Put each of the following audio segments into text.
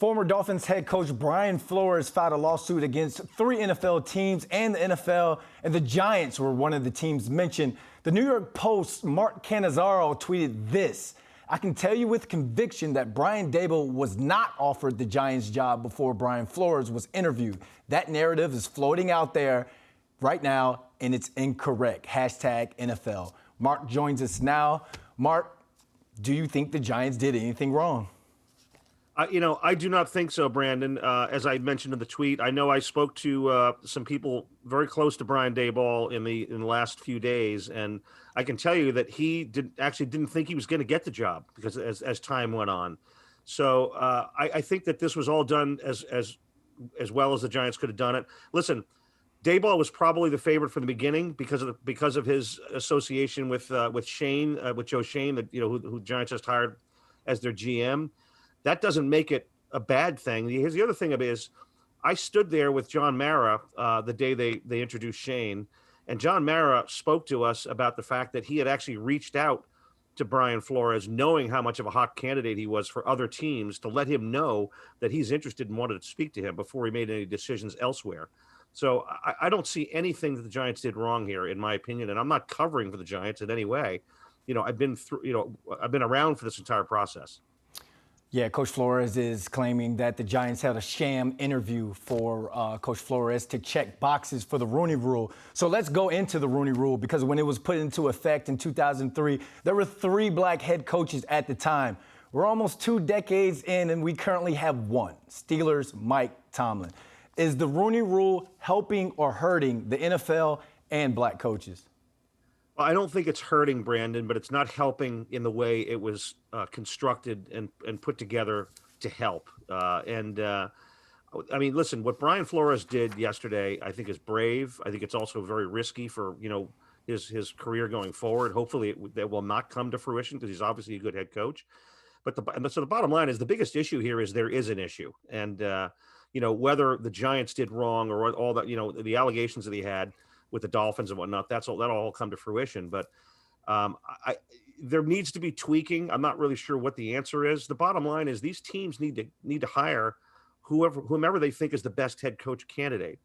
Former Dolphins head coach Brian Flores filed a lawsuit against 3 NFL teams and the NFL, and the Giants were one of the teams mentioned. The New York Post's Mark Cannizzaro tweeted this: "I can tell you with conviction that Brian Daboll was not offered the Giants job before Brian Flores was interviewed. That narrative is floating out there right now, and it's incorrect. Hashtag NFL." Mark joins us now. Mark, do you think the Giants did anything wrong? I do not think so, Brandon. As I mentioned in the tweet, I know I spoke to some people very close to Brian Daboll in the last few days, and I can tell you that he didn't think he was going to get the job because as time went on. So I think that this was all done as well as the Giants could have done it. Listen, Daboll was probably the favorite from the beginning because of his association with Shane, with Joe Shane, who Giants just hired as their GM. That doesn't make it a bad thing. Here's the other thing is, I stood there with John Mara the day they introduced Shane, and John Mara spoke to us about the fact that he had actually reached out to Brian Flores, knowing how much of a hot candidate he was for other teams, to let him know that he's interested and wanted to speak to him before he made any decisions elsewhere. So I don't see anything that the Giants did wrong here, in my opinion, and I'm not covering for the Giants in any way. I've been around for this entire process. Yeah, Coach Flores is claiming that the Giants had a sham interview for Coach Flores to check boxes for the Rooney Rule. So let's go into the Rooney Rule, because when it was put into effect in 2003, there were 3 black head coaches at the time. We're almost 2 decades in, and we currently have one: Steelers' Mike Tomlin. Is the Rooney Rule helping or hurting the NFL and black coaches? Well, I don't think it's hurting, Brandon, but it's not helping in the way it was constructed and put together to help. I mean, listen, what Brian Flores did yesterday, I think, is brave. I think it's also very risky for his career going forward. Hopefully, that will not come to fruition, because he's obviously a good head coach. So the bottom line is, the biggest issue here is there is an issue, and whether the Giants did wrong or all that, the allegations that he had with the Dolphins and whatnot, that'll all come to fruition. But there needs to be tweaking. I'm not really sure what the answer is. The bottom line is, these teams need to hire whomever they think is the best head coach candidate.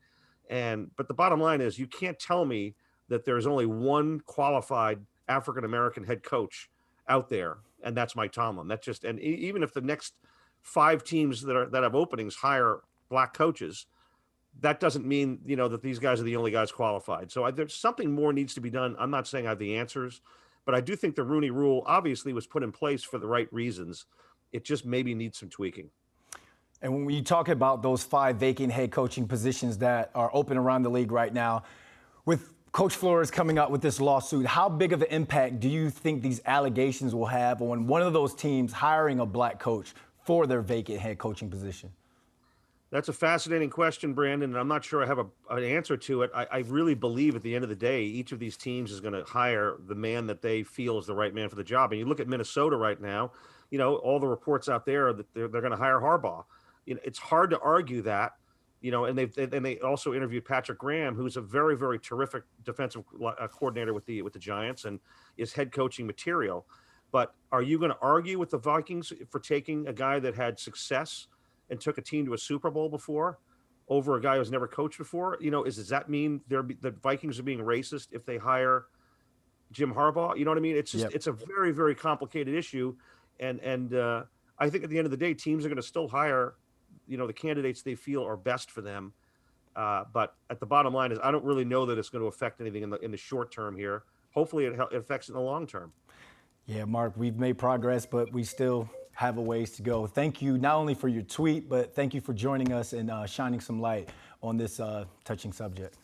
But the bottom line is, you can't tell me that there's only one qualified African-American head coach out there, and that's Mike Tomlin. And even if the next 5 teams that have openings hire black coaches, that doesn't mean, that these guys are the only guys qualified. So there's something more needs to be done. I'm not saying I have the answers, but I do think the Rooney Rule obviously was put in place for the right reasons. It just maybe needs some tweaking. And when you talk about those 5 vacant head coaching positions that are open around the league right now, with Coach Flores coming out with this lawsuit, how big of an impact do you think these allegations will have on one of those teams hiring a black coach for their vacant head coaching position? That's a fascinating question, Brandon, and I'm not sure I have an answer to it. I really believe at the end of the day, each of these teams is going to hire the man that they feel is the right man for the job. And you look at Minnesota right now, all the reports out there that they're going to hire Harbaugh. It's hard to argue that, and they also interviewed Patrick Graham, who's a very, very terrific defensive coordinator with the Giants and is head coaching material. But are you going to argue with the Vikings for taking a guy that had success and took a team to a Super Bowl before over a guy who's never coached before? Does that mean the Vikings are being racist if they hire Jim Harbaugh? You know what I mean? It's just It's a very, very complicated issue, and I think at the end of the day, teams are going to still hire the candidates they feel are best for them. But at the bottom line is, I don't really know that it's going to affect anything in the short term here. Hopefully, it affects in the long term. Yeah, Mark, we've made progress, but we still have a ways to go. Thank you not only for your tweet, but thank you for joining us and shining some light on this touching subject.